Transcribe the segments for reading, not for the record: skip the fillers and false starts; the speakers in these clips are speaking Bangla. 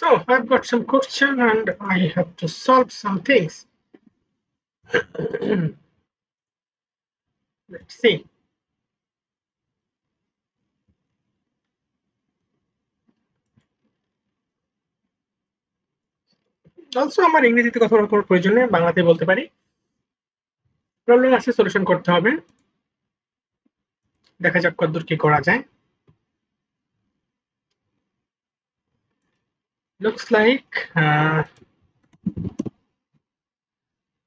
So I've got some question and I have to solve some things. Let's see. Also আমার ইংরেজিতে কথা বলার কোনো প্রয়োজন নেই, বাংলাতে বলতে পারি। প্রবলেম আছে, সলিউশন করতে হবে। দেখা যাক কতদূর কি করা যায়। লুকস লাইক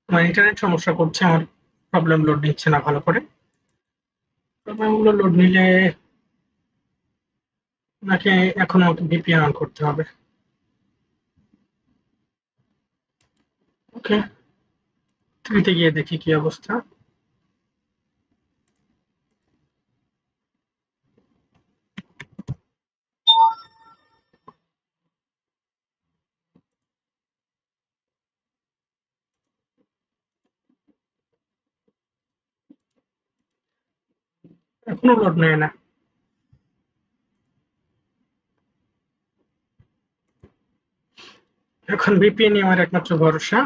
আমার ইন্টারনেট সমস্যা করছে, আমার প্রবলেম লোড নিচ্ছে না ভালো করে। প্রবলেমগুলো লোড নিলে নাকি এখন আমাকে ভিপিএন অন করতে হবে। ওকে, 3 তে গিয়ে দেখি কি অবস্থা। এখনো লোড নেয় না। এখন ভিপিএন আমার একমাত্র ভরসা।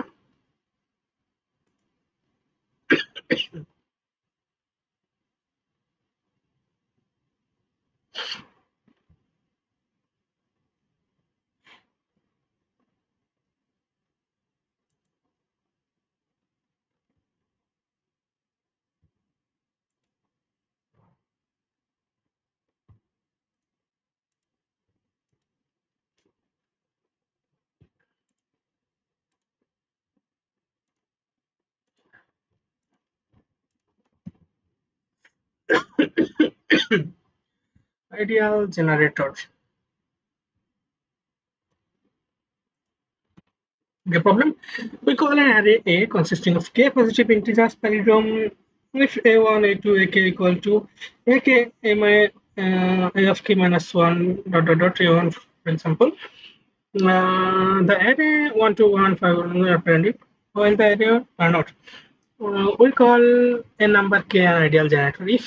Ideal generator. The problem, we call an array A consisting of k positive integers palindrome if a1, a2, ak equal to ak a of k minus 1 dot dot dot a1, for example. The array 1 to 1 5 are apparently, while the array are not. We call a number k an ideal generator if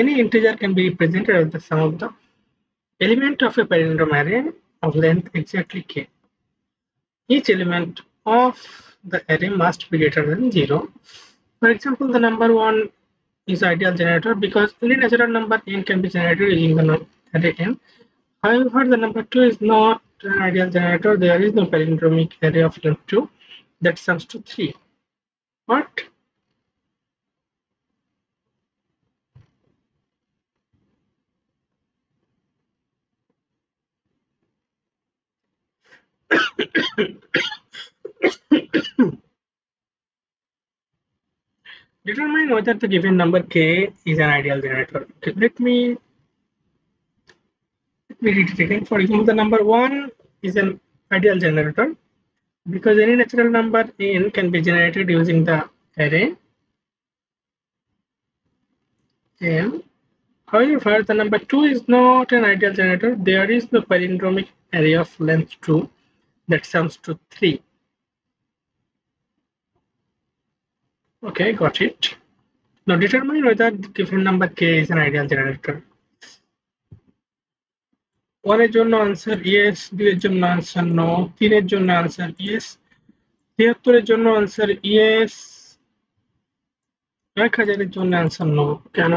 any integer can be represented as the sum of the element of a palindrome array of length exactly k. Each element of the array must be greater than 0. For example, the number 1 is ideal generator because any natural number n can be generated using the array n. However, the number 2 is not an ideal generator. There is no palindromic array of length 2 that sums to 3. What? Determine whether the given number k is an ideal generator. Okay, let me read it again. For example, the number 1 is an ideal generator because any natural number n can be generated using the array n. However, the number 2 is not an ideal generator. There is no palindromic array of length 2 that sums to 3. Okay, got it. Now determine whether the given number k is an ideal generator. 1 এর জন্য আনসার ইয়েস, 2 এর জন্য আনসার নো, 3 এর জন্য আনসার ইয়েস, 73 এর জন্য আনসার ইয়েস, 1000 এর জন্য আনসার নো। কেন?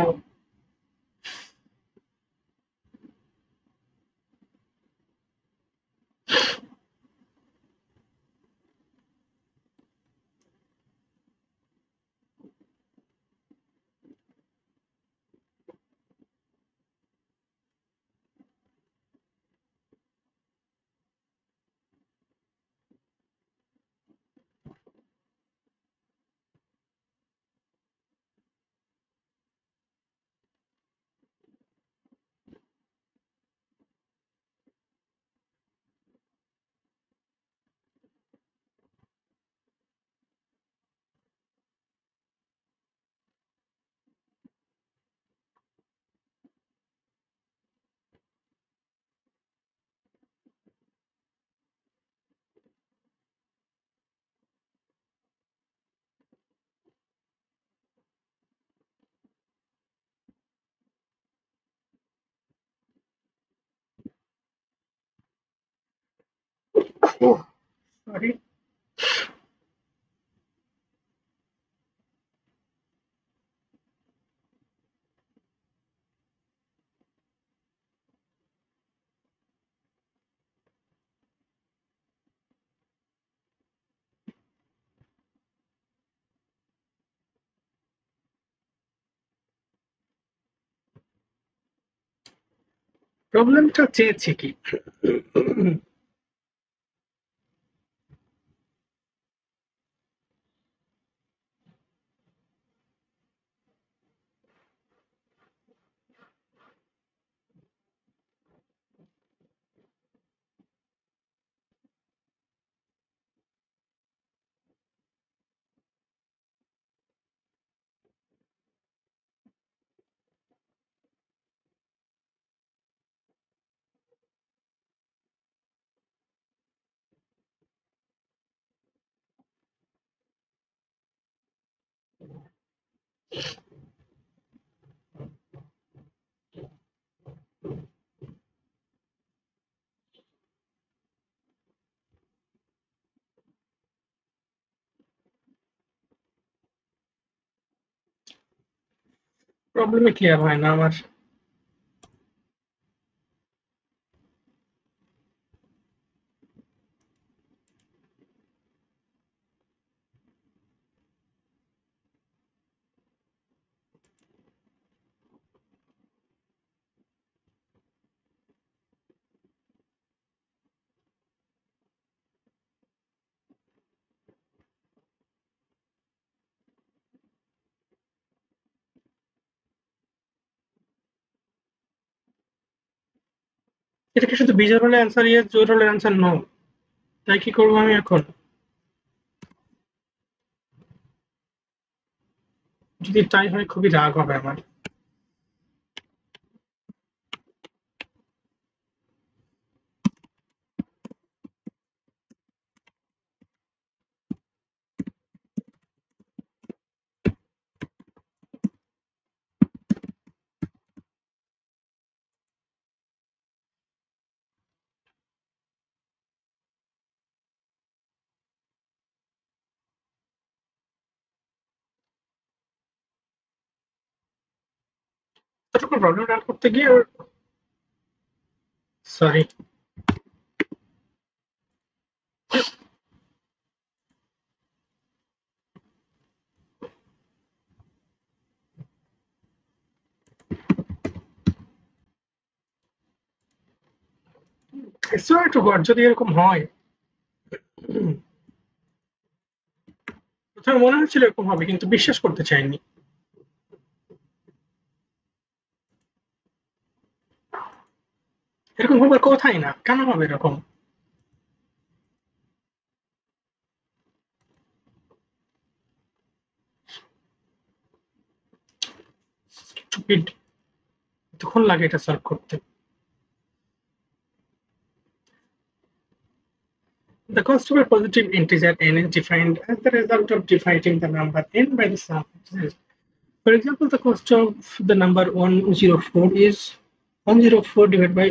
Oh, sorry. প্রবলেমটা চেয়েছে কি? প্রবলেমই ক্লিয়ার হয় না আমার। এটা কি শুধু বিজোড় হলে অ্যান্সার ইয়েস, জোড় হলে অ্যান্সার নো? তাই কি করবো আমি এখন? যদি তাই হয় খুবই রাগ হবে আমার। এতটুকু প্রবলেম রান করতে গিয়ে সরি। একটু গড যদি এরকম হয়। প্রথমে মনে হচ্ছিল এরকম হবে কিন্তু বিশ্বাস করতে চাইনি। এরকম হবার কথাই না, কেন হবে এরকম? স্টুপিড। তখন লাগে এটা সলভ করতে। The cost of a positive integer n is defined as the result of dividing the number n by the sum of its digits. For example, the cost of the number 104 is 104 divided by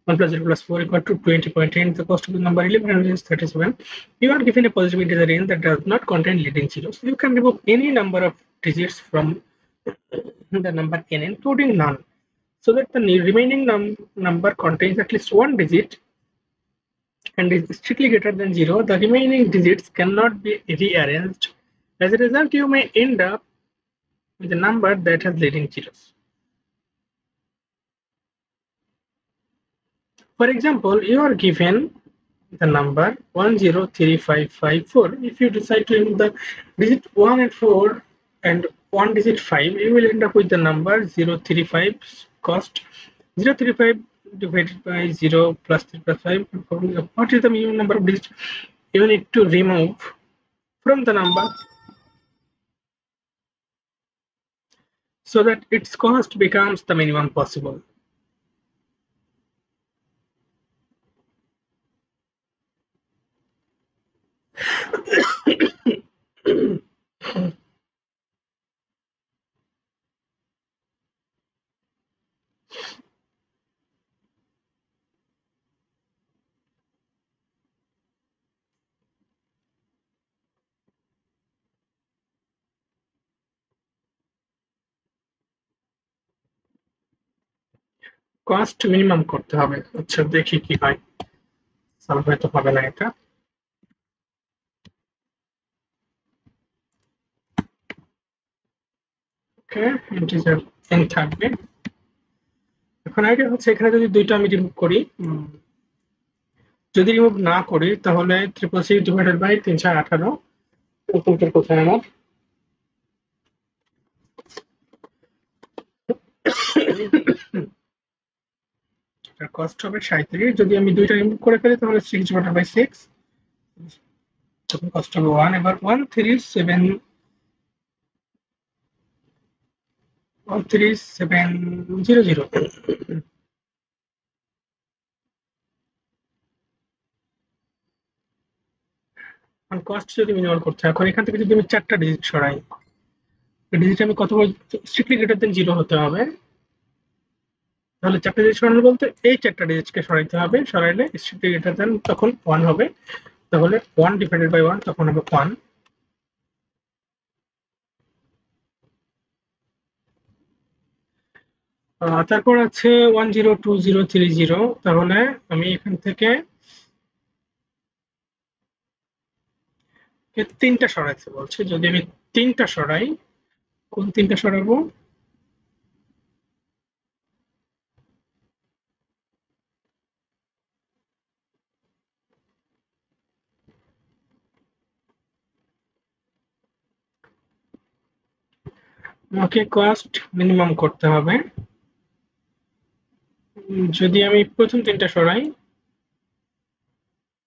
1 plus 0 plus 4 equal to 20.10. The cost of the number 1100 is 37. You are given a positive integer n that does not contain leading zeros. You can remove any number of digits from the number n, including none, so that the remaining number contains at least one digit and is strictly greater than 0. The remaining digits cannot be rearranged. As a result, you may end up with a number that has leading zeros. For example, you are given the number 103554. If you decide to remove the digit 1 and 4 and one digit 5, you will end up with the number 035. Cost 035 divided by 0 plus 3 plus 5. What is the minimum number of digits you need to remove from the number so that its cost becomes the minimum possible? Cost minimum করতে হবে। আচ্ছা দেখি কি হয়, সলভ হয়তো হবে না এটা। ওকে, ইন্টিজার n থাকবে। এখন আইডিয়া হচ্ছে এখানে যদি দুইটা আমি রিমুভ করি, যদি রিমুভ না করি তাহলে 666 ডিভাইডেড বাই 318 এরকমটার কোথায় আমার কস্ট হবে 37। যদি আমি দুইটা রিমুভ করে ফেলি তাহলে 6 ডিভাইডেড বাই 6, তখন কস্ট হবে 1। এবার 13700। কস্ট যদি মিনিমাম করতে হয়, এখন এখান থেকে যদি আমি 4টা ডিজিট সরাই, ডিজিট আমি কত স্ট্রিক্টলি গ্রেটার দেন 0 হতে হবে। তাহলে 4টা ডিজিট সরানো বলতে এই 4টা ডিজিটকে সরাইতে হবে, সরাইলে স্ট্রিক্টলি গ্রেটার দেন তখন 1 হবে। তাহলে 1 ডিভাইডেড বাই 1 তখন হবে 1। তারপর আছে 102030। তাহলে আমি এখান থেকে 3টা সরাইতে বলছে। যদি আমি 3টা সরাই, কোন 3টা সরাবো? আমাকে কস্ট মিনিমাম করতে হবে। যদি আমি প্রথম 3টা সরাই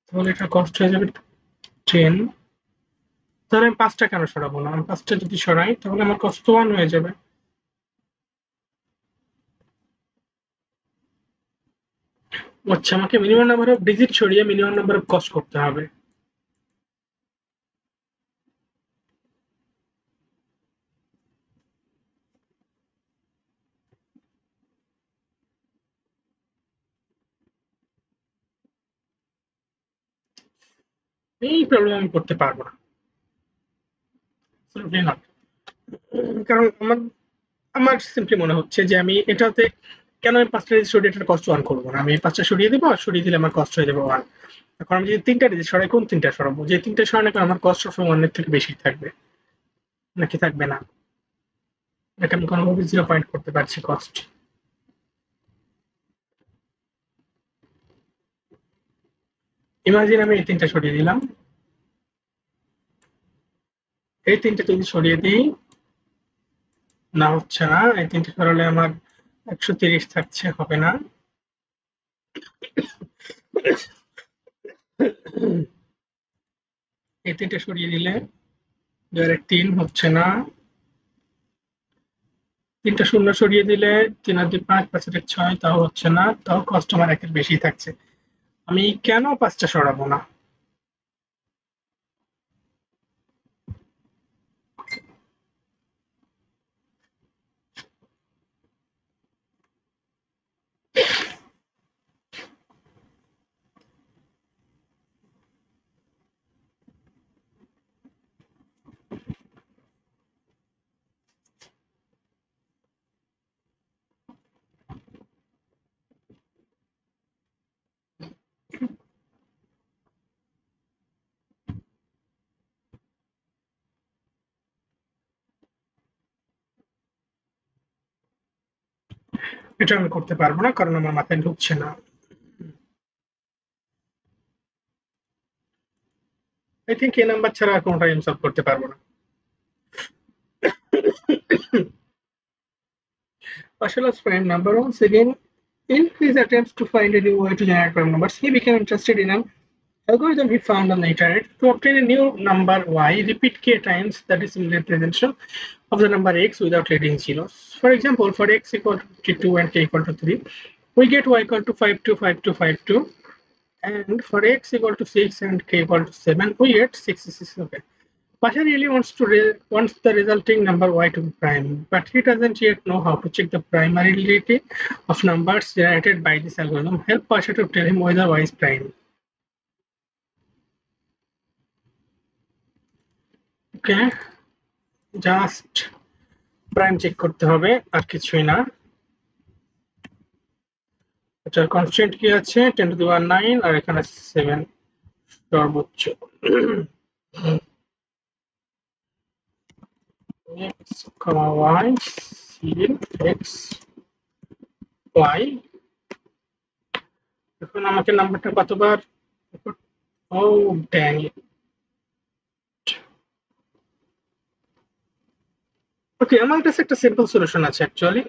তাহলে এটা কস্ট হয়ে যাবে 10। তাহলে আমি 5টা কেন সরাবো না? আমি 5টা যদি সরাই তাহলে আমার কস্ট 1 হয়ে যাবে। আচ্ছা, আমাকে মিনিমাম নাম্বার অফ ডিজিট সরিয়ে মিনিমাম নাম্বার অফ কস্ট করতে হবে। এই প্রবলেম আমি করতে পারবো না, কারণ আমার আমার সিম্পলি মনে হচ্ছে যে আমি এটাতে কেন আমি 5টা ডিজিট সরিয়ে এটার কস্ট 1 করবো না। আমি 5টা সরিয়ে দিব, আর সরিয়ে দিলে আমার কস্ট হয়ে যাবে 1। এখন আমি যদি 3টা ডিজিট সরাই, কোন 3টা সরাবো? যে 3টা সরানোর কারণে আমার কস্ট সবসময় 1 এর থেকে বেশি থাকবে, নাকি থাকবে না? এটা আমি কোনোভাবে 0 পয়েন্ট করতে পারছি কস্ট। ইমাজিন আমি এই 3টা সরিয়ে দিলাম, এই 3টা যদি সরিয়ে দিই, না হচ্ছে না। এই 3টা সরালে আমার 130 থাকছে, হবে না। এই 3টা সরিয়ে দিলে 2 আর 1 3 হচ্ছে না। 3টা শূন্য সরিয়ে দিলে 3 আর 2 5, 5 আর 1 6, তাও হচ্ছে না। তাও কস্ট আমার 1 এর বেশি থাকছে। আমি কেন 5টা সরাবো না? এটা আমি করতে পারবো না, কারণ আমার মাথায় ঢুকছে না। আই থিঙ্ক এই নাম্বার ছাড়া আর কোনোটাই আমি সলভ করতে পারবো না। Pashal's prime number. Once again, in his attempts to find a new way to generate prime numbers, he became interested in an algorithm he found on the internet to obtain a new number y, repeat k times that is similar representation of the number x without leading zeros. For example, for x equal to 52 and k equal to 3, we get y equal to 525252, and for x equal to 6 and k equal to 7, we get 66. Okay. Pasha really wants the resulting number y to be prime, but he doesn't yet know how to check the primality of numbers generated by this algorithm. Help Pasha to tell him whether y is prime. Okay, just prime check করতে হবে, আর কিছুই না। এটার কনস্ট্যান্ট কি আছে 10 টু দি পাওয়ার 9 আর এখানে 7 সর্বোচ্চ। x, y, sin x, y। এখন আমাকে নাম্বারটা কতবার, ও ড্যাং ইট। ওকে, আমার কাছে একটা সিম্পল সলিউশন আছে অ্যাকচুয়ালি।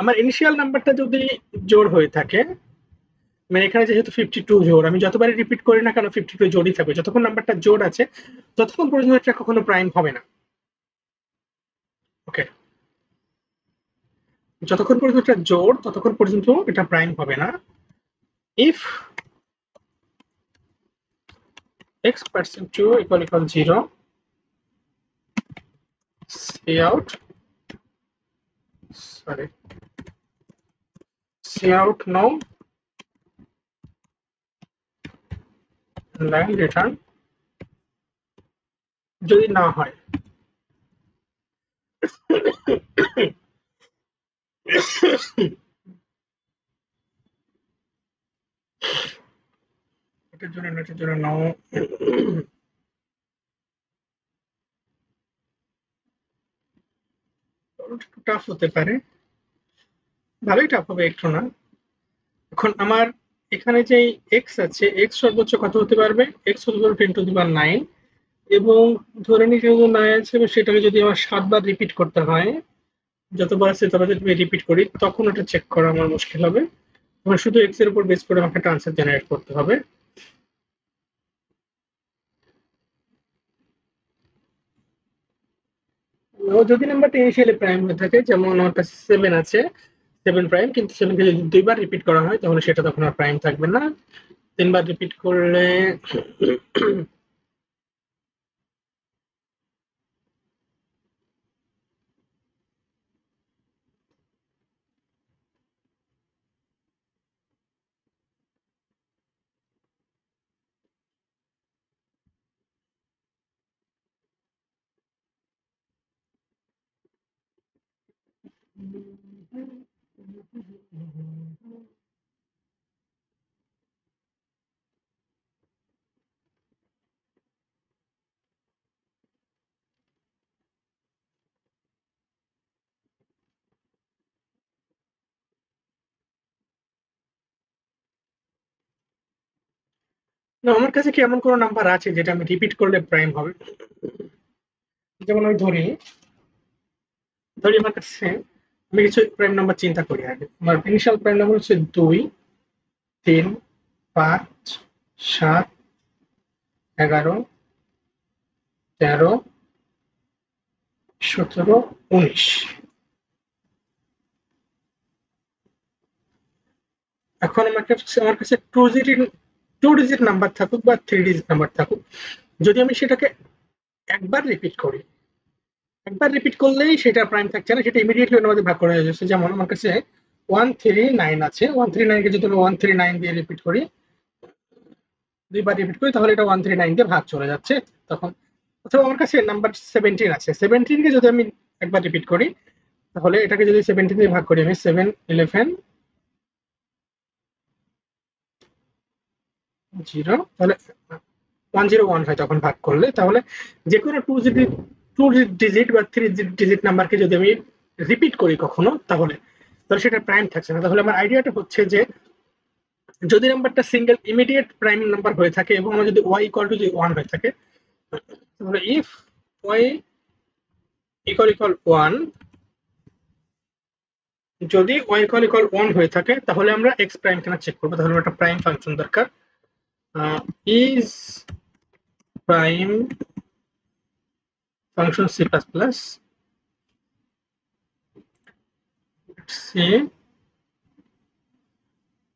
আমার ইনিশিয়াল নাম্বারটা যদি জোড় হয়ে থাকে, মানে এখানে যেহেতু 52 জোড়, আমি যতবারই রিপিট করি না কেন 52 জোড়ই থাকবে। যতক্ষণ নাম্বারটা জোড় আছে ততক্ষণ পর্যন্ত এটা কখনো প্রাইম হবে না। ওকে, যতক্ষণ পর্যন্ত এটা জোড় ততক্ষণ পর্যন্ত এটা প্রাইম হবে না। If x percent 2 equal 0, see out, sorry, see out no line return যদি না হয়। এটার জন্য নো। একটু টাফ হতে পারে, ভালোই টাফ হবে, একটু না। এখন আমার এখানে যে x আছে, x সর্বোচ্চ কত হতে পারবে, x হতে পারবে 10 টু দি পাওয়ার 9, এবং ধরে নিই যেহেতু 9 আছে সেটাকে যদি আমার 7 বার রিপিট করতে হয়, যতবার আছে ততবার যদি রিপিট করি তখন ওটা চেক করা আমার মুশকিল হবে। আমার শুধু x এর উপর বেস করে আমাকে একটা আনসার জেনারেট করতে হবে। ও যদি নাম্বারটা ইনিশিয়ালি প্রাইম হয়ে থাকে, যেমন আমার কাছে 7 আছে, 7 প্রাইম, কিন্তু 7 কে যদি দুইবার রিপিট করা হয় তাহলে সেটা তখন আর প্রাইম থাকবে না। তিনবার রিপিট করলে না, আমার কাছে কি এমন কোনো নাম্বার আছে যেটা আমি রিপিট করলে প্রাইম হবে? যেমন আমি ধরি ধরি আমার কাছে, আমি কিছু প্রাইম নাম্বার চিন্তা করি আগে। আমার ইনিশিয়াল প্রাইম নাম্বার হচ্ছে 2, 3, 5, 7, 11, 13, 17, 19। এখন আমার কাছে টু ডিজিট নাম্বার থাকুক বা 3 ডিজিট নাম্বার থাকুক, যদি আমি সেটাকে একবার রিপিট করি, একবার রিপিট করলেই সেটা প্রাইম থাকছে না, সেটা ইমিডিয়েটলি অন্য মধ্যে ভাগ করা হয়ে যাচ্ছে। যেমন আমার কাছে 139 আছে, 139 কে যদি আমি 139 দিয়ে রিপিট করি, দুইবার রিপিট করি, তাহলে এটা 139 দিয়ে ভাগ চলে যাচ্ছে তখন। অথবা আমার কাছে নাম্বার 17 আছে, 17 কে যদি আমি একবার রিপিট করি, তাহলে এটাকে যদি 17 দিয়ে ভাগ করি আমি, 7, 11, 0, তাহলে 101 হয় তখন ভাগ করলে। তাহলে যে কোনো টু ডিজিট বা 3 ডিজিট নাম্বারকে যদি আমি রিপিট করি কখনো, তাহলে তাহলে সেটা প্রাইম থাকছে না। তাহলে আমার আইডিয়াটা হচ্ছে যে যদি নাম্বারটা সিঙ্গেল ইমিডিয়েট প্রাইম নাম্বার হয়ে থাকে এবং আমার যদি y ইকুয়াল টু 1 হয়ে থাকে, তাহলে ইফ y ইকুয়াল 1, যদি y ইকুয়াল 1 হয়ে থাকে তাহলে আমরা x প্রাইম কেনা চেক করবো। তাহলে একটা প্রাইম ফাংশন দরকার, is prime function c++, C,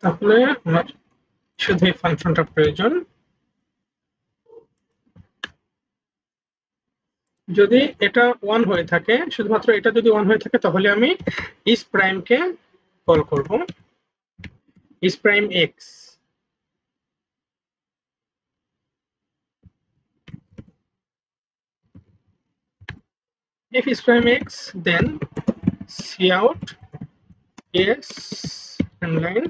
তাহলে আমার শুধু এই ফাংশনটা প্রয়োজন। যদি এটা 1 হয়ে থাকে, শুধুমাত্র এটা যদি 1 হয়ে থাকে, তাহলে আমি ইজ প্রাইমকে কল করব, is prime x. if is prime x, then cout yes and line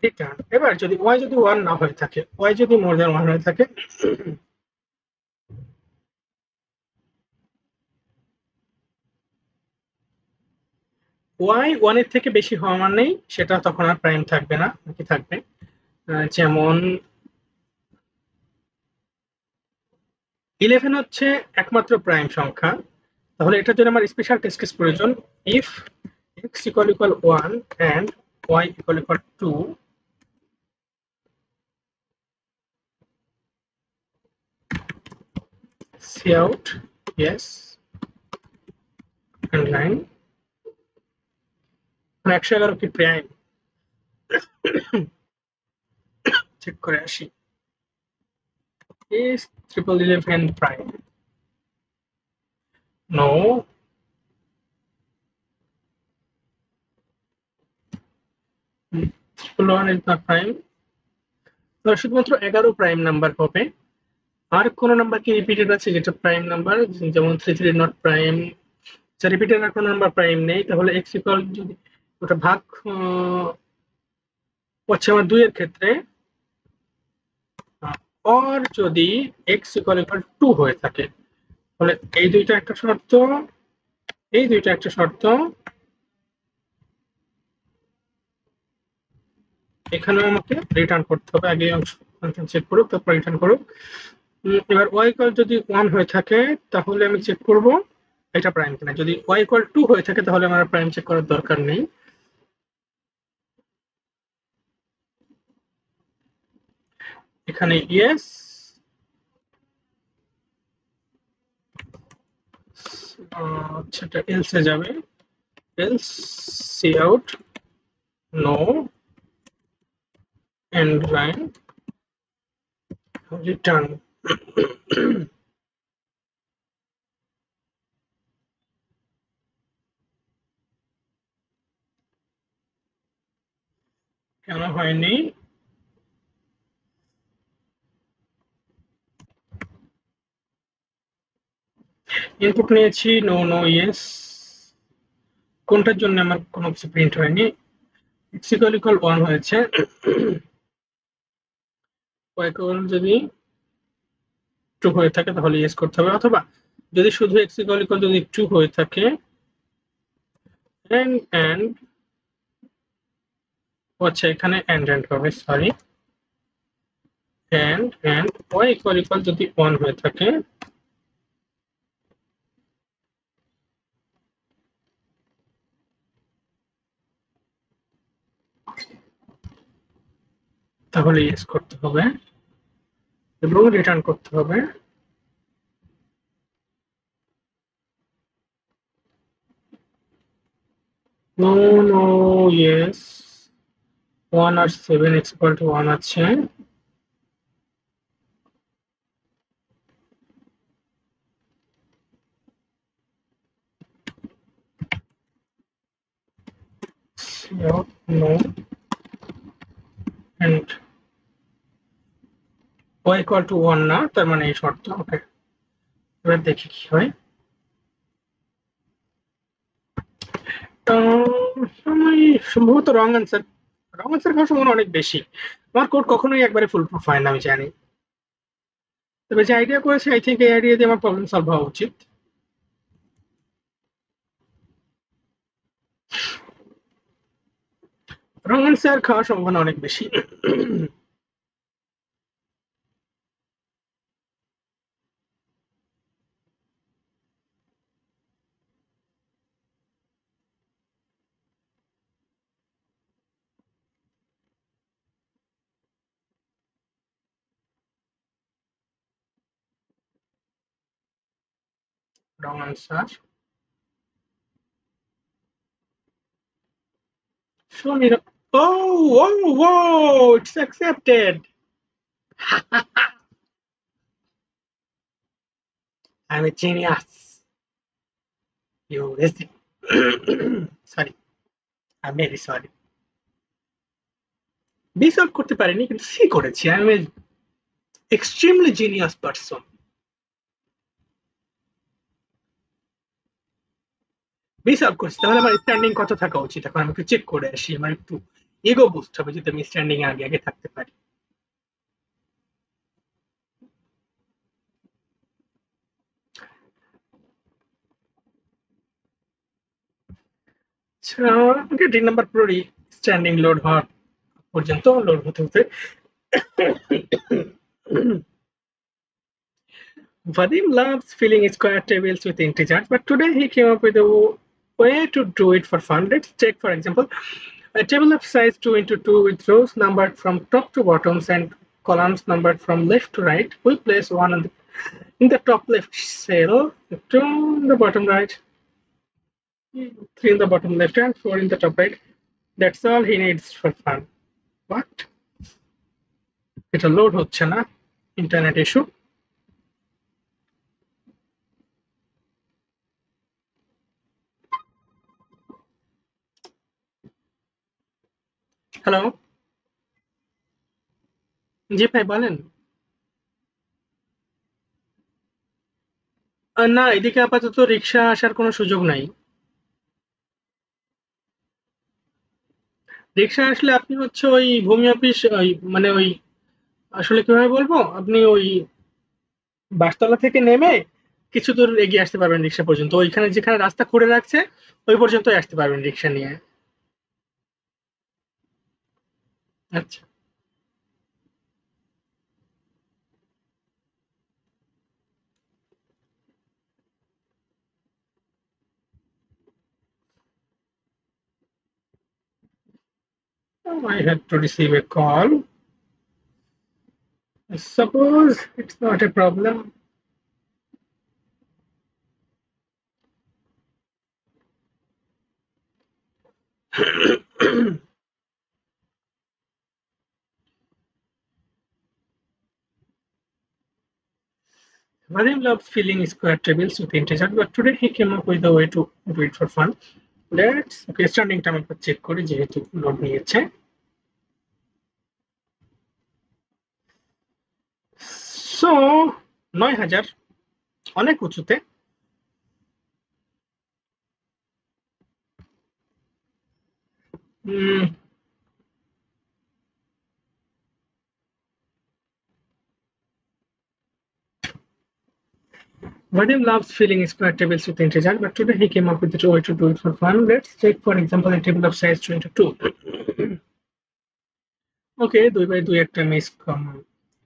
return। এবার যদি y যদি 1 না হয়ে থাকে, y যদি মোর দ্যান 1 হয়ে থাকে, y 1 এর থেকে বেশি হওয়া মানেই সেটা তখন আর প্রাইম থাকবে না, কি থাকবে, যেমন 11 হচ্ছে একমাত্র প্রাইম সংখ্যা, তাহলে এটার জন্য আমার স্পেশাল টেস্ট কেস প্রয়োজন। If x = 1 and y = 2, cout yes and line 111 কি প্রাইম, চেক করে আসি। is 1111 prime? No. 1111 is not prime। তো শুধুমাত্র 11 প্রাইম নাম্বার হবে, আর কোন নাম্বার কি রিপিটেড আছে যেটা প্রাইম নাম্বার, যেমন 33 নট প্রাইম, যা রিপিটেড আর কোন নাম্বার প্রাইম নেই, তাহলে x ইকুয়াল যদি ওটা ভাগ হচ্ছে আমার 2 এর ক্ষেত্রে, আর যদি x = 2 হয়ে থাকে, তাহলে এই দুইটা একটা শর্ত, এই দুইটা একটা শর্ত, এখানে আমাকে রিটার্ন করতে হবে। আগে অংশ চেক করুক, তারপর রিটার্ন করুক। এবার y ইকুয়াল যদি 1 হয়ে থাকে তাহলে আমি চেক করব এটা প্রাইম কিনা। যদি y ইকুয়াল 2 হয়ে থাকে তাহলে আমার প্রাইম চেক করার দরকার নেই। এখানে ইয়েস, আচ্ছা এটা এলস এ যাবে, else cout no end line return. কেন হয়নি? ইনপুট নিয়েছি নো নো ইয়েস, কোনটার জন্য আমার কোনো কিছু প্রিন্ট হয়নি। x = 1 হয়েছে, y ইকুয়াল যদি 2 হয়ে থাকে তাহলে ইয়েস করতে হবে, অথবা যদি শুধু x = যদি 2 হয়ে থাকে and আচ্ছা এখানে and হবে, সরি, and y = যদি 1 হয়ে থাকে তাহলে ইয়েস করতে হবে এবং রিটার্ন করতে হবে। নো নো ইয়েস 1 আর 7 x = 1 আছে, নো and y = 1 না, তার মানে এই শর্ত। ওকে, এবার দেখি কি হয়। আমি সম্ভবত রং আনসার, রং আনসার খাওয়ার সম্ভাবনা অনেক বেশি। আমার কোড কখনোই একবারে ফুল প্রুফ হয় না, আমি জানি। তবে যে আইডিয়া করেছি, আই থিঙ্ক এই আইডিয়া দিয়ে আমার প্রবলেম সলভ হওয়া উচিত। রং আনসার খাওয়ার সম্ভাবনা অনেক বেশি। Wrong answer, show me the, oh, it's accepted. I'm a genius. You listen. Sorry, I'm very sorry. Be solve করতে পারিনি, কিন্তু সি করেছি। I am extremely genius person. Be solve করছি, তাহলে আমার স্ট্যান্ডিং কত থাকা উচিত? এখন আমি একটু চেক করে আসি, আমার একটু ইগো বুস্ট হবে যদি আমি স্ট্যান্ডিং আগে আগে থাকতে পারি। আচ্ছা, ওকে, 3 নাম্বার পুরোই স্ট্যান্ডিং লোড হওয়ার পর্যন্ত লোড হতে হতে Vadim loves filling square tables with integers, but today he came up with a way to do it for fun. Let's take, for example, a table of size 2 into 2 with rows numbered from top to bottoms and columns numbered from left to right. We place one in the top left cell, 2 in the bottom right, 3 in the bottom left, and 4 in the top right. That's all he needs for fun. What? এটা লোড হচ্ছে না, ইন্টারনেট ইস্যু। হ্যালো, জি ভাই বলেন। না, এদিকে আপাতত রিক্সা আসার কোনো সুযোগ নাই। রিক্সা আসলে আপনি হচ্ছে ওই ভূমি অফিস, ওই মানে ওই আসলে কিভাবে বলবো, আপনি ওই বাসতলা থেকে নেমে কিছু দূর এগিয়ে আসতে পারবেন রিক্সা পর্যন্ত, ওইখানে যেখানে রাস্তা করে রাখছে ওই পর্যন্তই আসতে পারবেন রিক্সা নিয়ে। আচ্ছা, I had to receive a call. I suppose it's not a problem. Vadim loves filling square tables with integers, but today he came up with a way to do it for fun. Let's okay, স্ট্যান্ডিংটা আমি একবার চেক করি যেহেতু লোড নিয়েছে। সো ৯,০০০ অনেক উঁচুতে। উম, Vadim loves filling square tables with integers, but today he came up with a way to do it for fun. Let's take, for example, a table of size 2 into 2. Okay, 2 by 2 একটা মিস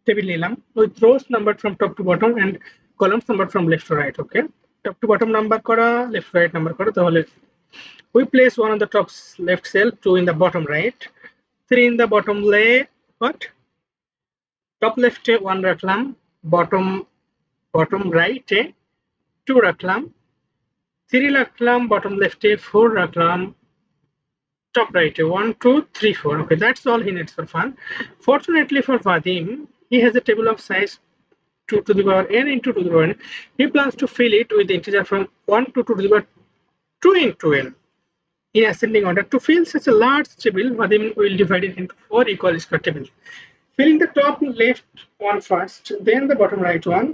টেবিল নিলাম with rows numbered from top to bottom and columns numbered from left to right. Okay, top to bottom number করা, left to right নাম্বার করা, তাহলে we place one on the top left cell, 2 in the bottom right, 3 in the bottom what? Top left এ 1 রাখলাম, bottom bottom right এ 2 রাখলাম, 3 রাখলাম, bottom left এ 4 রাখলাম, top right 1 2 3 4. Okay, that's all he needs for fun. Fortunately for Vadim, he has a table of size 2 to the power n into 2 to the power n. He plans to fill it with the integer from 1 to 2 to the power 2 into n in ascending order. To fill such a large table, Vadim will divide it into 4 equal square tables, filling the top left one first, then the bottom right one,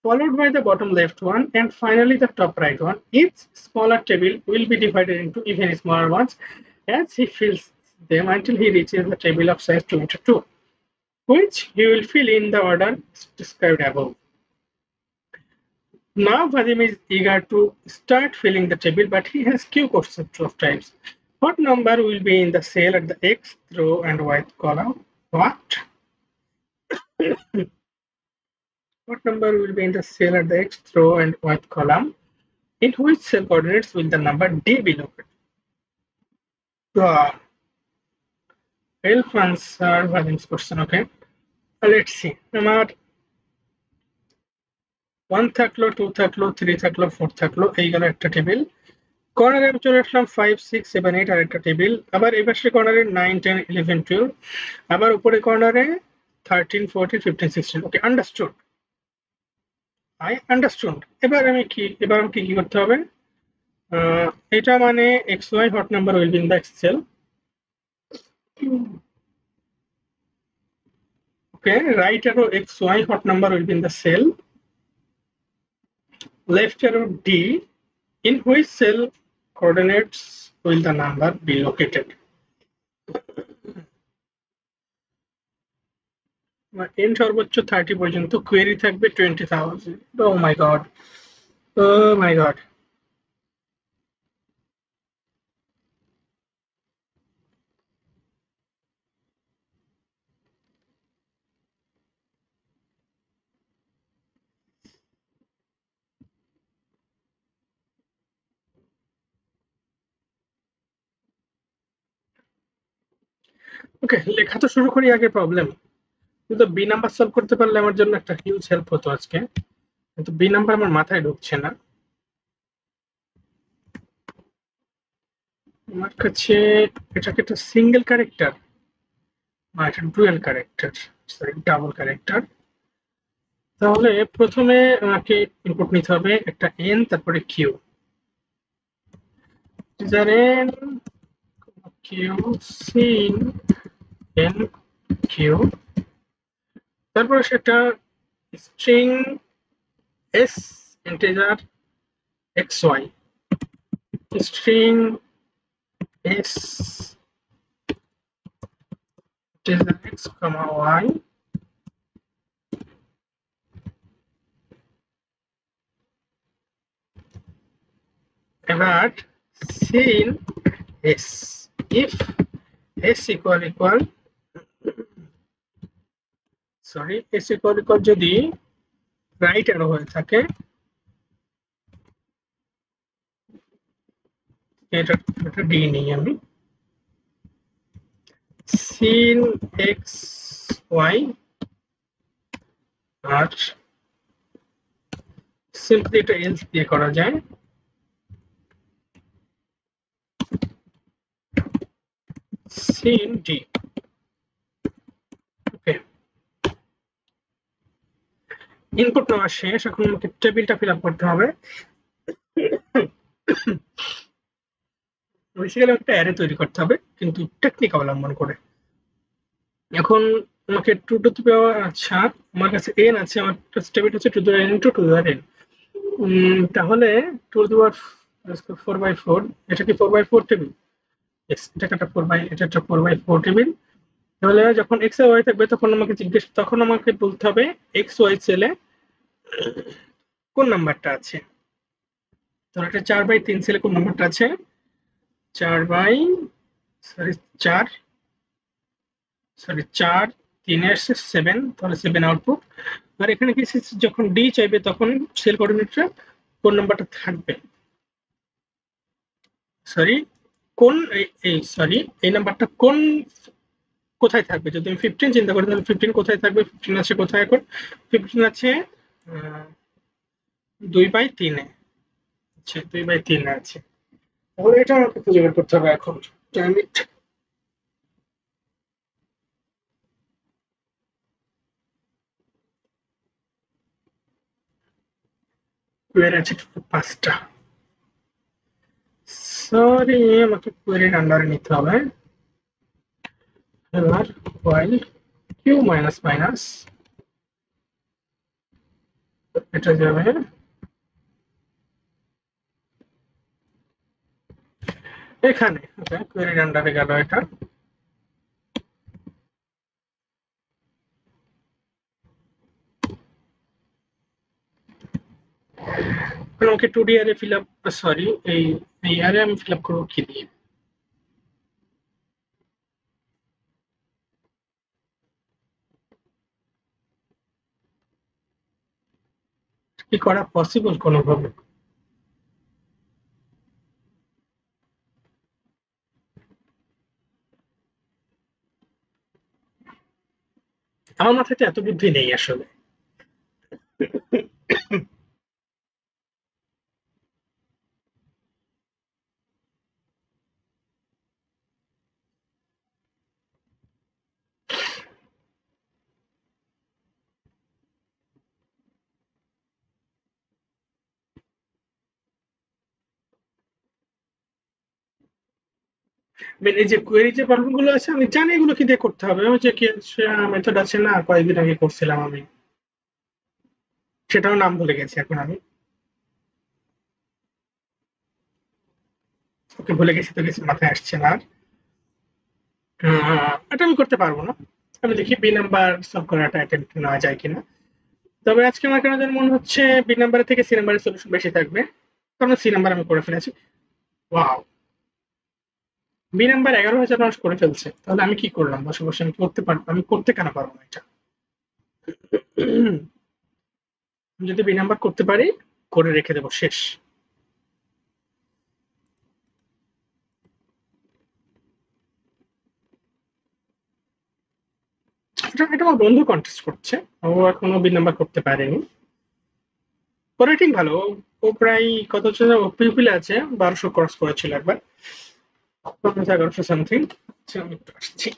followed by the bottom left one, and finally the top right one. Each smaller table will be divided into even smaller ones as he fills them until he reaches the table of size 2 into 2, which he will fill in the order described above. Now Vadim is eager to start filling the table, but he has few questions of types. What number will be in the cell at the X row and Y column? What? What number will be in the cell at the X row and Y column? In which cell coordinates will the number D be located? Uh, Help answer Vadim's question, okay? Let's see. আমার 1 থাকলো, 2 থাকলো, 3 থাকলো, 4 থাকলো, এই গেল একটা টেবিল। কর্নারে আমি চলে আসলাম 5 6 7 8 আর একটা টেবিল। আবার এই পাশে কর্নারে 9 10 11 12, আবার উপরে কর্নারে 13 14 15 16। Okay, understood, I understood. এবার আমাকে কি করতে হবে? এটা মানে x y hot number will be in the Excel. Okay, right arrow x y hot number will be in the cell, left arrow D In which cell coordinates will the number be located? n সর্বোচ্চ 30 পর্যন্ত, কোয়েরি থাকবে 20,000। ও মাই গড, ও মাই গড। ওকে, লেখা তো শুরু করি আগে। প্রবলেম কিন্তু বি নাম্বার সলভ করতে পারলে আমার জন্য একটা হিউজ হেল্প হতো আজকে, কিন্তু বি নাম্বার আমার মাথায় ঢুকছে না। আমার কাছে এটা কি একটা সিঙ্গেল ক্যারেক্টার না এটা dual character, sorry double character. তাহলে প্রথমে আমাকে ইনপুট নিতে হবে একটা এন, তারপরে Q. N Q cin N Q, তারপর সেটা string S integer X Y, string S integer X comma Y, এবার cin S, if S equal equal sorry S equal equal যদি রাইট অ্যারো হয়ে থাকে, এটা এটা ডি নেই আমি, সিন এক্স ওয়াই, আর সিম্পলি এটা এলস দিয়ে করা যায়, সিন ডি। ওকে, ইনপুট নেওয়া শেষ, এখন আমাকে টেবিলটা ফিল আপ করতে হবে। বেসিক্যালি একটা অ্যারে তৈরি করতে হবে, কিন্তু টেকনিক অবলম্বন করে। এখন আমাকে টু টু দি পাওয়ার, আচ্ছা আমার কাছে এন আছে, আমার টেবিল হচ্ছে two the power n two to the power n. তাহলে টু দি পাওয়ার 4/4, এটা কি 4/4 টেবিল? এটা একটা 4 বাই, এটা একটা 4/4 টেবিল। তাহলে যখন এক্স আর ওয়াই থাকবে তখন আমাকে বলতে হবে এক্স ওয়াই সেলে কোন নাম্বারটা আছে। তাহলে এটা 4/3 সেলে কোন নাম্বারটা আছে, 4 বাই সরি 4 সরি 4 3 আসছে 7, তাহলে 7 আউটপুট। আর এখানে কি যখন ডি চাইবে তখন সেল কোঅর্ডিনেটে কোন নাম্বারটা থাকবে, সরি কোন এই সরি এই নাম্বারটা কোন কোথায় থাকবে। যদি আমি 15 চিন্তা করি তাহলে 15 কোথায় থাকবে, 15 আছে কোথায় এখন, 15 আছে 2/3-এ, আচ্ছা 2/3-এ আছে। তাহলে এটা আমাকে খুঁজে বের করতে হবে এখন। Damn it. কোয়েরি আছে 5টা, সরি আমাকে কোয়েরির আন্ডারে নিতে হবে। এবার while কিউ মাইনাস মাইনাস এটা যাবে এখানে। ওকে, কোয়েরির আন্ডারে গেল এটা। আমাকে 2D array fill up, sorry এই অ্যারে আমি ফিল আপ করবো কি দিয়ে? কি করা পসিবল কোনোভাবে? আমার মাথায় তো এত বুদ্ধি নেই আসলে। এই যে কোয়েরি যে প্রবলেম গুলো আছে আমি জানি এগুলো কি দিয়ে করতে হবে, ওই যে কি মেথড আছে না, কয়েকদিন আগে করছিলাম আমি, সেটাও নাম ভুলে গেছি এখন আমি। ওকে ভুলে গেছি তো কিছু মাথায় আসছে না আর। এটা আমি করতে পারবো না। আমি দেখি বি নাম্বার সলভ করার একটা অ্যাটেম্প্ট নেওয়া যায় কিনা। তবে আজকে আমার কেন যেন মনে হচ্ছে বি নাম্বারের থেকে সি নাম্বারের সলিউশন বেশি থাকবে। কারণ সি নাম্বার আমি করে ফেলেছি। ওয়াও! বি নাম্বার ১১,০০০ মানুষ করে ফেলছে। তাহলে আমি কি করলাম? বসে, বসে আমি করতে পারব, আমি করতে কেন পারব না এটা? আমি যদি বি নাম্বার করতে পারি, করে রেখে দেব শেষ। এটা আমার বন্ধু কন্টেস্ট করছে। ও এখনো বি নাম্বার করতে পারেনি। ওর রেটিং ভালো। ও প্রায় কত জন পিপিল আছে, ১২০০ ক্রস করেছিল একবার। ১১০০ সামথিং। আচ্ছা, আমি একটু আসছি।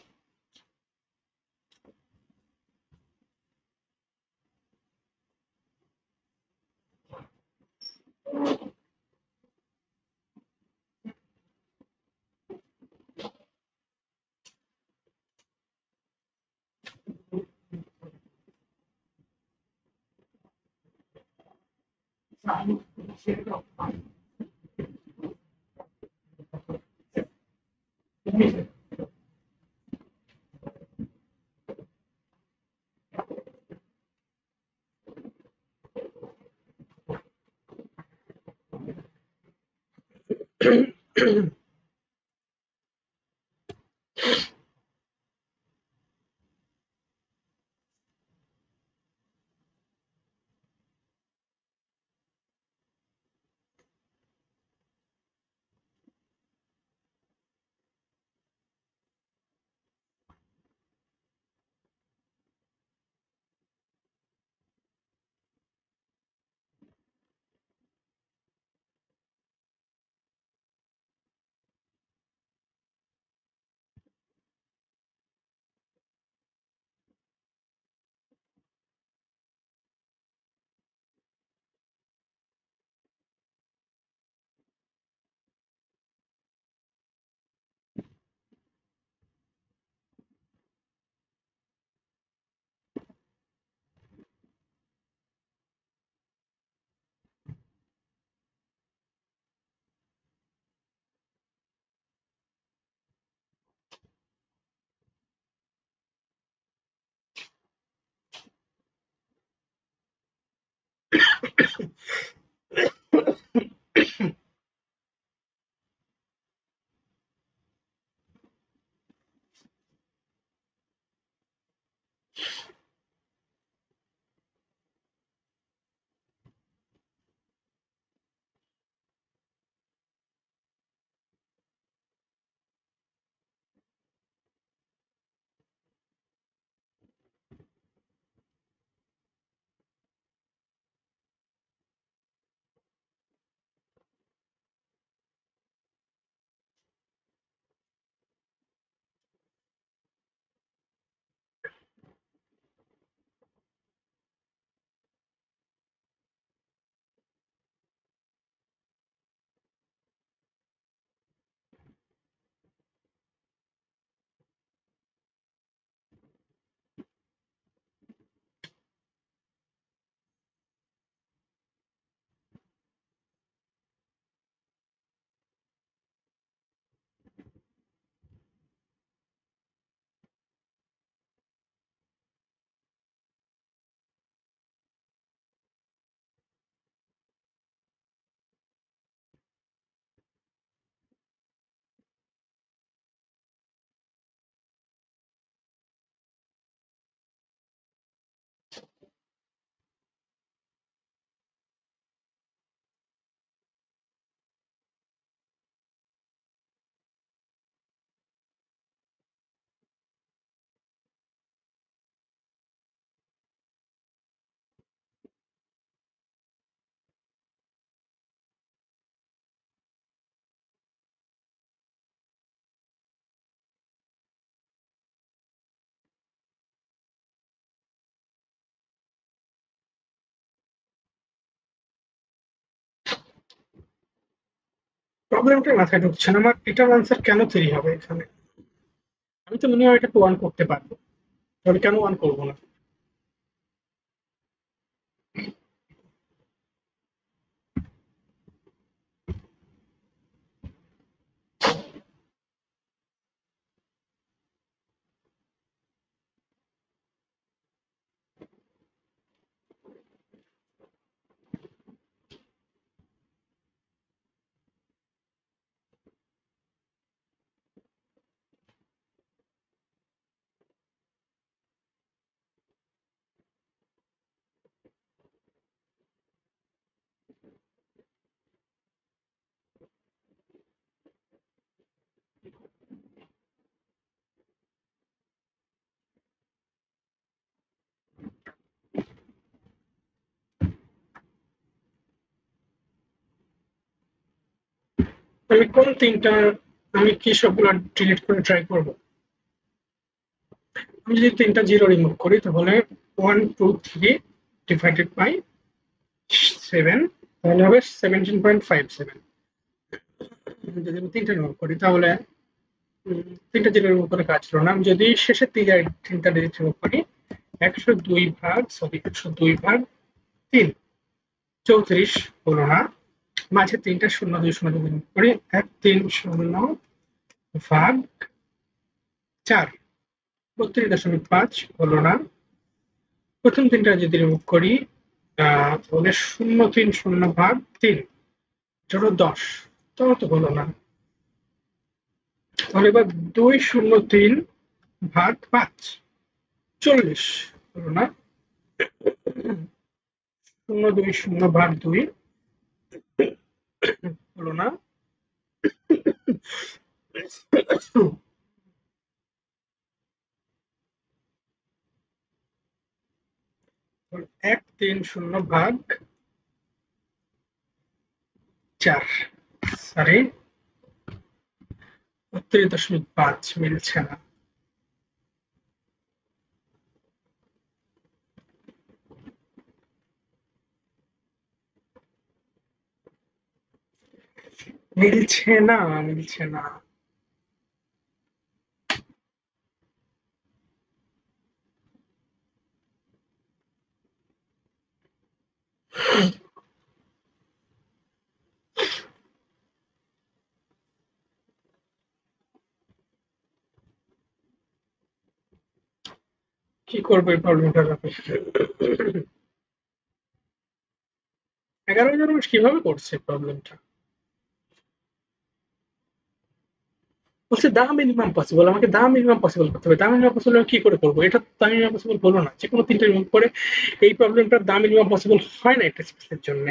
প্রবলেমটা মাথায় ঢুকছে না আমার। এটার আনসার কেন 3 হবে এখানে? আমি তো মিনিমাম এটা 1 করতে পারবো। তাহলে কেন 1 করব না? আমি কোন তিনটা, আমি কি সবগুলো ডিলিট করে ট্রাই করব? আমি যদি তিনটা জিরো রিমুভ করি তাহলে 1 2 3 ডিভাইডেড বাই 7, তাহলে হবে 17.57। যদি আমি তিনটা রিমুভ করি তাহলে তিনটা জিরো রিমুভ করে কাজ হলো না। আমি যদি শেষের তিনটা ডিজিট রিমুভ করি, 102 ভাগ 34 হলো না। মাঝে তিনটা শূন্য দুই শূন্য যদি রিমুভ করি, 1 3 0 ভাগ 4, 32.5 হলো না। প্রথম তিনটা যদি রিমুভ করি তাহলে 0.30 ভাগ 3, ধরো 10, তাও তো হলো না। তাহলে এবার 203 ভাগ 5, 40 হলো না। 0.20 ভাগ 2 হলো না। 1 3 0 ভাগ 4, সরি 32.5 মিলছে না। মিলছে না, মিলছে না। কি করবো এই প্রবলেমটার ব্যাপারে? 11 জন মানুষ কিভাবে করছে প্রবলেমটা? বলছে দা মিনিমাম পসিবল, আমাকে দা মিনিমাম পসিবল করতে হবে। দা মিনিমাম পসিবল কি করে করবো? এটা দা মিনিমাম পসিবল হলো না। যে কোনো তিনটে রিমুভ করে এই প্রবলেমটা দা মিনিমাম পসিবল হয় না একটা স্পেসের জন্য।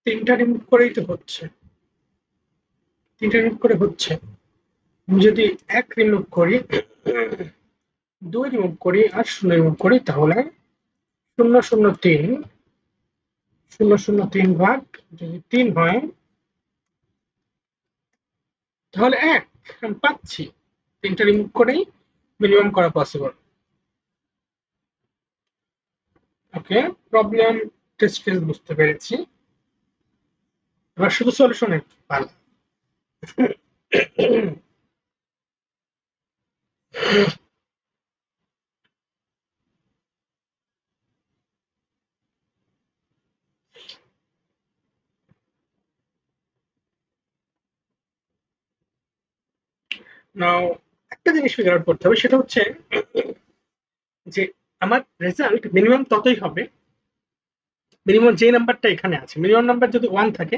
তিনটা রিমুভ করেই তো হচ্ছে, তিনটা রিমুভ করে হচ্ছে। আমি যদি 1 রিমুভ করি, 2 রিমুভ করি আর 0 রিমুভ করি তাহলে 003, 003 ভাগ যদি 3 হয় তাহলে 1 আমি পাচ্ছি। তিনটা রিমুভ করেই মিনিমাম করা পসিবল। ওকে, প্রবলেম টেস্ট কেস বুঝতে পেরেছি। এবার শুধু সলিউশনের পালা। নাও একটা জিনিস ফিগার আউট করতে হবে, সেটা হচ্ছে যে আমার রেজাল্ট মিনিমাম ততই হবে, মিনিমাম যে নাম্বারটা এখানে আছে, মিনিমাম নাম্বার যদি 1 থাকে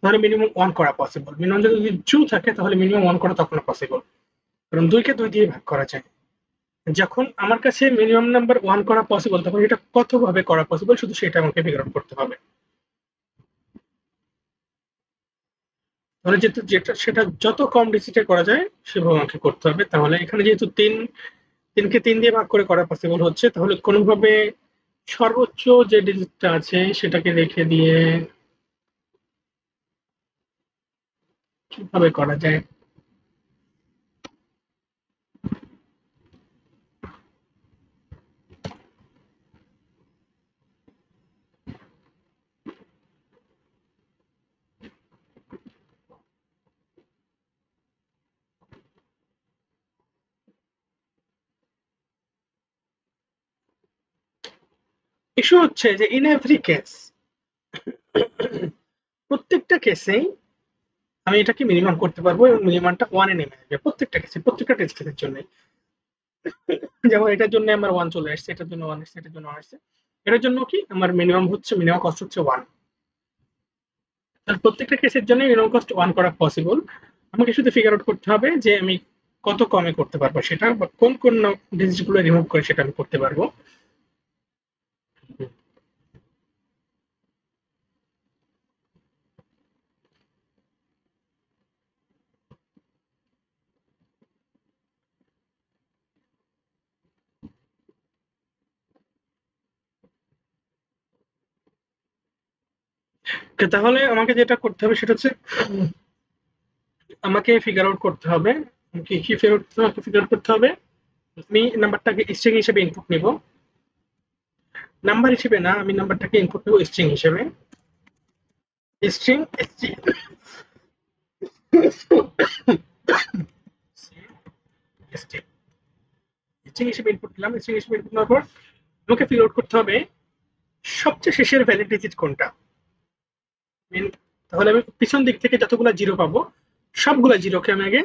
তাহলে মিনিমাম 1 করা পসিবল। মিনিমাম যদি 2 থাকে তাহলে মিনিমাম 1 করা তখনও পসিবল, কারণ 2 কে 2 দিয়ে ভাগ করা যায়। যখন আমার কাছে মিনিমাম নাম্বার 1 করা পসিবল, তখন এটা কতভাবে করা পসিবল শুধু সেটা আমাকে ফিগার আউট করতে হবে। তাহলে যেটা সেটা যত কম ডিজিটে করা যায় সেভাবে আমাকে করতে হবে। তাহলে এখানে যেহেতু 3 কে 3 দিয়ে ভাগ করে করা পসিবল হচ্ছে, তাহলে কোনোভাবে সর্বোচ্চ যে ডিজিটটা আছে সেটাকে রেখে দিয়ে কিভাবে করা যায়? ইস্যু হচ্ছে যে ইন এভরি কেস, প্রত্যেকটা কেসেই আমি এটাকে মিনিমাম করতে পারবো এবং মিনিমামটা 1 এ নেমে আসবে প্রত্যেকটা কেসে, প্রত্যেকটা টেস্ট কেসের জন্য। যেমন এটার জন্য আমার 1 চলে আসছে, এটার জন্য 1 আসছে, এটার জন্য 1 আসছে। এটার জন্য কি আমার মিনিমাম কস্ট হচ্ছে 1। প্রত্যেকটা কেসের জন্য মিনিমাম কস্ট 1 করা পসিবল। আমাকে শুধু ফিগার আউট করতে হবে যে আমি কত কমে করতে পারবো সেটা, বা কোন কোন ডিজিট গুলো রিমুভ করে সেটা আমি করতে পারবো। তাহলে আমাকে যেটা করতে হবে সেটা হচ্ছে আমাকে ফিগার আউট করতে হবে কি কি ফিগার আউট করতে হবে। আমি নাম্বারটাকে স্ট্রিং হিসেবে ইনপুট নিব, নাম্বার হিসেবে না, আমি নাম্বারটাকে ইনপুট নেব স্ট্রিং হিসেবে। স্ট্রিং স্ট্রিং হিসেবে ইনপুট দিলাম। স্ট্রিং হিসেবে ইনপুট নেওয়ার পর আমাকে ফিগার আউট করতে হবে সবচেয়ে শেষের ভ্যালিড ডিজিট কোনটা। তাহলে আমি পিছন দিক থেকে যতগুলো জিরো পাবো সবগুলো জিরোকে আমি আগে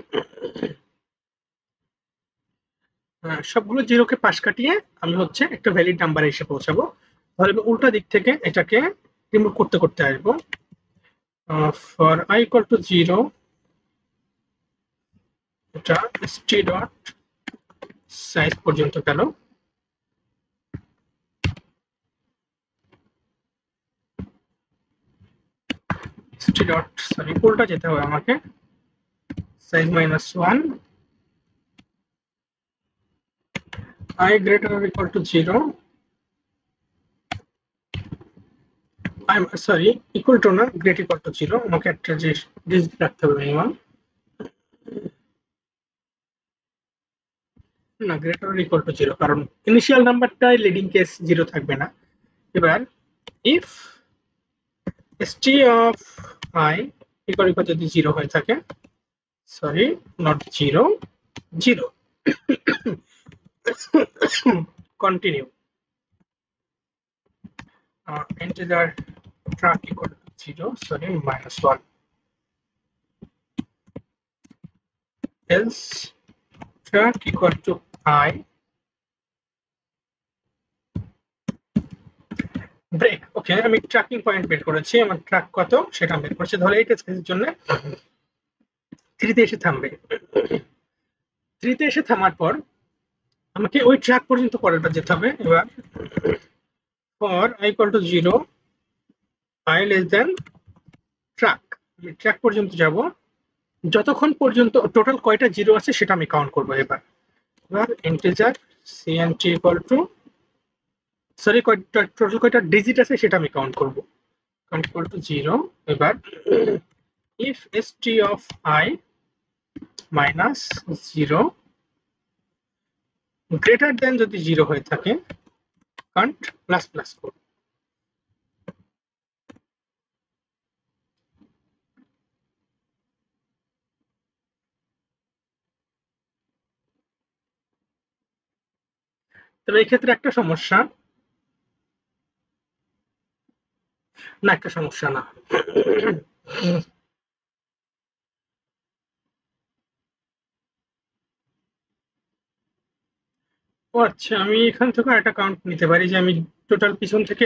সবগুলো জিরোকে পাশ কাটিয়ে আমি হচ্ছে একটা ভ্যালিড নাম্বারে এসে পৌঁছাবো। তাহলে আমি উল্টা দিক থেকে এটাকে রিমুভ করতে করতে আসবো। ফর I equal to 0, এটা st ডট সাইজ পর্যন্ত গেল। st ডট সরি উল্টা যেতে হবে আমাকে, size -1, I greater or equal to 0, I'm sorry equal to না, great equal to 0, আমাকে একটা যে ডিজিট রাখতে হবে মিনিমাম, না greater or equal to 0, কারণ ইনিশিয়াল নাম্বারটাই লিডিং কেস 0 থাকবে না। এবার if st of I equal যদি 0 হয়ে থাকে, sorry not 0, 0 continue integer track equal to 0, sorry -1, else track equal to I break. Okay, আমি ট্র্যাকিং পয়েন্ট বের করেছি, আমার ট্র্যাক কত সেটা বের করেছি। তাহলে এই টেস্ট কেসের জন্য 3 তে এসে থামবে। 3 তে এসে থামার পর আমাকে ওই ট্র্যাক পর্যন্ত পরেরবার যেতে হবে। এবার for I equal to 0, I less than track, আমি ট্র্যাক পর্যন্ত যাব, যতক্ষণ পর্যন্ত টোটাল কয়টা জিরো আছে সেটা আমি কাউন্ট করবো। এবার integer cnt equal to sorry total কয়টা ডিজিট আছে সেটা আমি কাউন্ট করবো, কাউন্ট ইকুয়াল টু 0। এবার if st of I minus 0 greater than যদি 0 হয়ে থাকে কাউন্ট প্লাস প্লাস করব। তবে এই ক্ষেত্রে একটা সমস্যা, না একটা সমস্যা না, ও আচ্ছা, আমি এখান থেকে একটা কাউন্ট নিতে পারি যে আমি টোটাল পিছন থেকে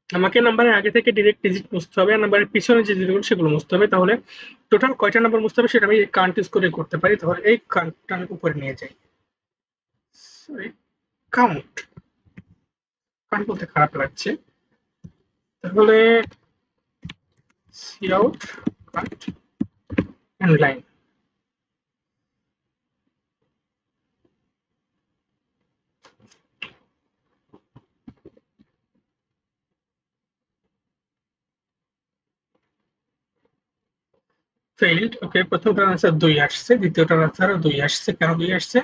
আমাকে নাম্বারের আগে থেকে ডিরেক্ট ডিজিট মুছতে হবে, আর নাম্বারের পিছনে যে ডিজিটগুলো সেগুলো মুছতে হবে। তাহলে টোটাল কয়টা নাম্বার মুছতে হবে সেটা আমি কাউন্ট ইউজ করে করতে পারি। তাহলে এই কাউন্টটা আমি উপরে নিয়ে যাই, সরি কাউন্ট, কাউন্ট বলতে খারাপ লাগছে। তাহলে cout count end line, failed. Okay, প্রথমটার আনসার 2 আসছে, দ্বিতীয়টার আনসারও 2 আসছে। কেন 2 আসছে?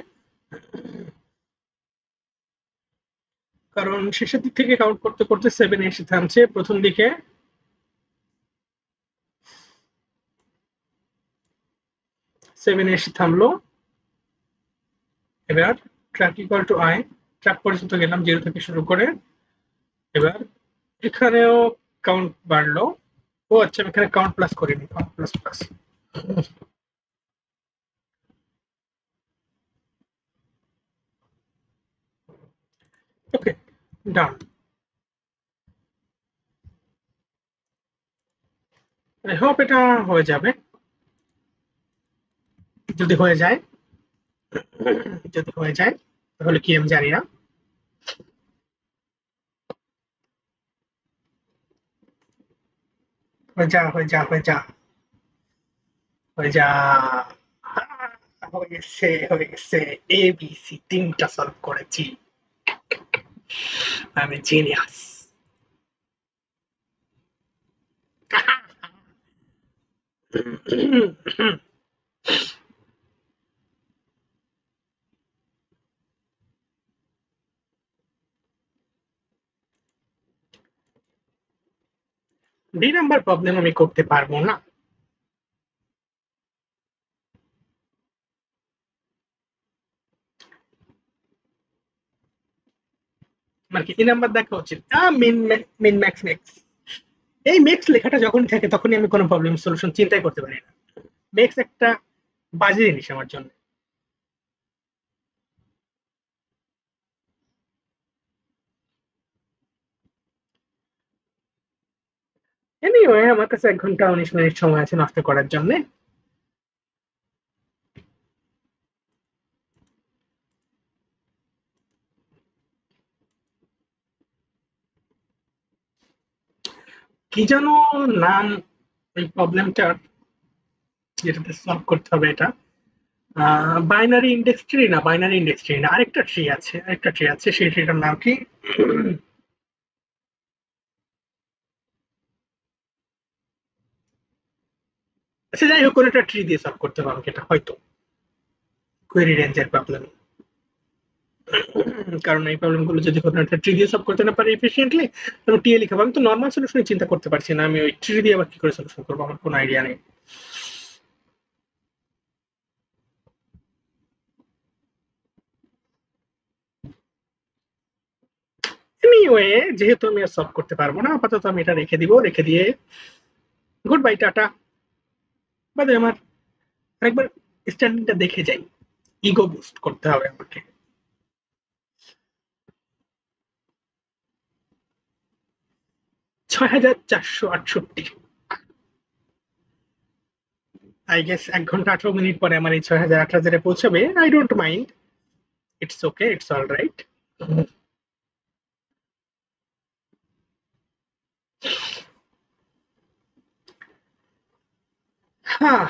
কারণ শেষের দিক থেকে কাউন্ট করতে করতে 7 এসে থামছে, প্রথম দিকে 7 এসে থামলো, এবার track equal to I, track পর্যন্ত গেলাম 0 থেকে শুরু করে। এবার এখানেও কাউন্ট বাড়লো। ও আচ্ছা, আমি এখানে কাউন্ট প্লাস করিনি, count plus plus. Okay, done. I hope এটা হয়ে যাবে। যদি হয়ে যায়, যদি হয়ে যায় তাহলে কি আমি জানি না। হয়ে যা, হয়ে যা, হয়ে যা, হয়ে যা। হয়ে গেছে, হয়ে গেছে। এ বি সি তিনটা সলভ করেছি। আমি জিনিয়াস। ডি নাম্বার প্রবলেম আমি করতে পারবো না। আমার কি নাম্বার দেখা উচিত? মিন, মিন ম্যাক্স ম্যাক্স। এই ম্যাক্স লেখাটা যখন থাকে তখনই আমি কোনো প্রবলেম সলিউশন চিন্তাই করতে পারি না। ম্যাক্স একটা বাজে জিনিস আমার জন্য। এনিওয়ে, আমার কাছে 1 ঘন্টা 19 মিনিট সময় আছে নষ্ট করার জন্য। কি যেন নাম এই প্রবলেমটার, যেটাতে সলভ করতে হবে এটা? বাইনারি ইন্ডেক্স ট্রি না, বাইনারি ইন্ডেক্স ট্রি না, আরেকটা ট্রি আছে, আরেকটা ট্রি আছে, সেই ট্রিটার নাম কি? আচ্ছা, যাই হোক, কোনো একটা ট্রি দিয়ে সলভ করতে হবে আমাকে এটা, হয়তো কোয়েরি রেঞ্জের প্রবলেম। কারণ এই প্রবলেমগুলো যদি কোনো একটা ট্রি দিয়ে সলভ করতে না পারি এফিসিয়েন্টলি, আমি টিএ লিখাবো। আমি তো নর্মাল সলিউশন চিন্তা করতে পারছি না, আমি ওই ট্রি দিয়ে আবার কি করে সলিউশন করবো, আমার কোনো আইডিয়া নেই। এনিওয়ে, যেহেতু আমি আর সলভ করতে পারবো না, আপাতত আমি এটা রেখে দিব, রেখে দিয়ে গুড বাই, টাটা। বাদে আমার আরেকবার স্ট্যান্ডিংটা দেখে যাই, ইগো বুস্ট করতে হবে আমাকে। 6468। আই গেস 1 ঘন্টা 18 মিনিট পরে আমার এই 6000 8000-এ পৌঁছাবে। I don't mind, it's okay, it's all right. হ্যাঁ,